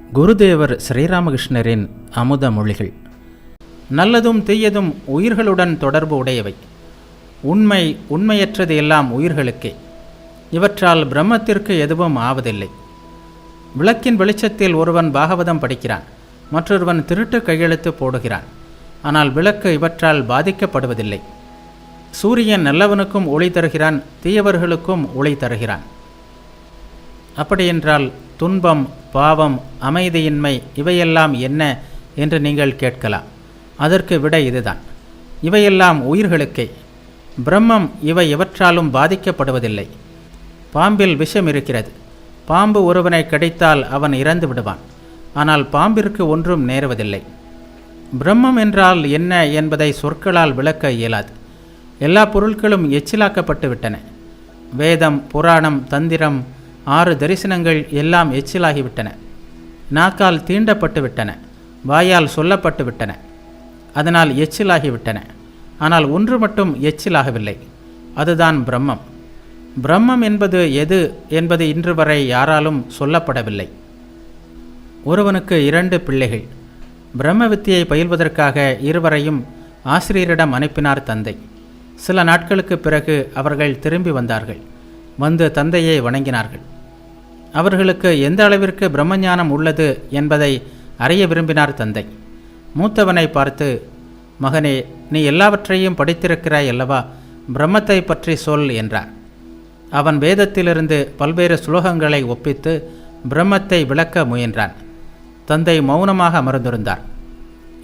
குருதேவர் ஸ்ரீராமகிருஷ்ணரின் அமுத மொழிகள். நல்லதும் தீயதும் உயிர்களுடன் தொடர்பு உடையவை. உண்மை உண்மையற்றது எல்லாம் உயிர்களுக்கே. இவற்றால் பிரம்மத்திற்கு எதுவும் ஆவதில்லை. விளக்கின் வெளிச்சத்தில் ஒருவன் பாகவதம் படிக்கிறான், மற்றொருவன் திருட்டு கையெழுத்து போடுகிறான். ஆனால் விளக்கு இவற்றால் பாதிக்கப்படுவதில்லை. சூரியன் நல்லவனுக்கும் ஒளி தருகிறான், தீயவர்களுக்கும் ஒளி தருகிறான். அப்படியென்றால் துன்பம், பாவம், அமைதியின்மை இவையெல்லாம் என்ன என்று நீங்கள் கேட்கலாம். அதற்கு விடை இதுதான்: இவையெல்லாம் உயிர்களுக்கே. பிரம்மம் இவை எவற்றாலும் பாதிக்கப்படுவதில்லை. பாம்பில் விஷம் இருக்கிறது. பாம்பு ஒருவனை கடித்தால் அவன் இறந்து விடுவான். ஆனால் பாம்பிற்கு ஒன்றும் நேருவதில்லை. பிரம்மம் என்றால் என்ன என்பதை சொற்களால் விளக்க இயலாது. எல்லா பொருட்களும் எச்சிலாக்கப்பட்டு விட்டன. வேதம், புராணம், தந்திரம், 6 தரிசனங்கள் எல்லாம் எச்சிலாகிவிட்டன. நாக்கால் தீண்டப்பட்டு விட்டன, வாயால் சொல்லப்பட்டு விட்டன. அதனால் எச்சிலாகிவிட்டன. ஆனால் ஒன்று மட்டும் எச்சிலாகவில்லை. அதுதான் பிரம்மம். பிரம்மம் என்பது எது என்பது இன்று வரை யாராலும் சொல்லப்படவில்லை. ஒருவனுக்கு 2 பிள்ளைகள். பிரம்ம வித்தியை பயில்வதற்காக இருவரையும் ஆசிரியரிடம் அனுப்பினார் தந்தை. சில நாட்களுக்கு பிறகு அவர்கள் திரும்பி வந்தார்கள். வந்து தந்தையை வணங்கினார்கள். அவர்களுக்கு எந்த அளவிற்கு பிரம்மஞானம் உள்ளது என்பதை அறிய விரும்பினார் தந்தை. மூத்தவனை பார்த்து, மகனே, நீ எல்லாவற்றையும் படித்திருக்கிறாய் அல்லவா, பிரம்மத்தை பற்றி சொல் என்றார். அவன் வேதத்திலிருந்து பல்வேறு சுலோகங்களை ஒப்பித்து பிரம்மத்தை விளக்க முயன்றான். தந்தை மௌனமாக அமர்ந்திருந்தார்.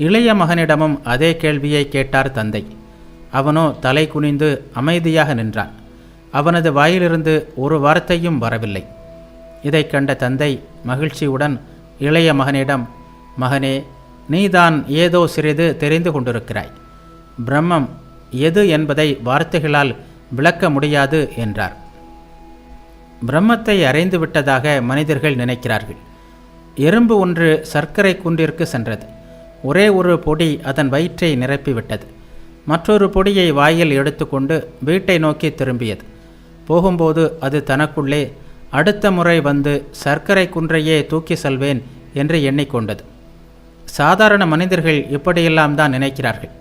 இளைய மகனிடமும் அதே கேள்வியை கேட்டார் தந்தை. அவனோ தலை குனிந்து அமைதியாக நின்றான். அவனது வாயிலிருந்து ஒரு வார்த்தையும் வரவில்லை. இதை கண்ட தந்தை மகிழ்ச்சியுடன் இளைய மகனிடம், மகனே, நீதான் ஏதோ சிறிது தெரிந்து கொண்டிருக்கிறாய். பிரம்மம் எது என்பதை வார்த்தைகளால் விளக்க முடியாது என்றார். பிரம்மத்தை அறிந்து விட்டதாக மனிதர்கள் நினைக்கிறார்கள். எறும்பு ஒன்று சர்க்கரை குன்றிற்கு சென்றது. ஒரே ஒரு பொடி அதன் வயிற்றை நிரப்பிவிட்டது. மற்றொரு பொடியை வாயில் எடுத்துக்கொண்டு வீட்டை நோக்கி திரும்பியது. போகும்போது அது தனக்குள்ளே, அடுத்த முறை வந்து சர்க்கரை குன்றையே தூக்கி செல்வேன் என்று எண்ணிக்கொண்டது. சாதாரண மனிதர்கள் இப்படியெல்லாம் தான் நினைக்கிறார்கள்.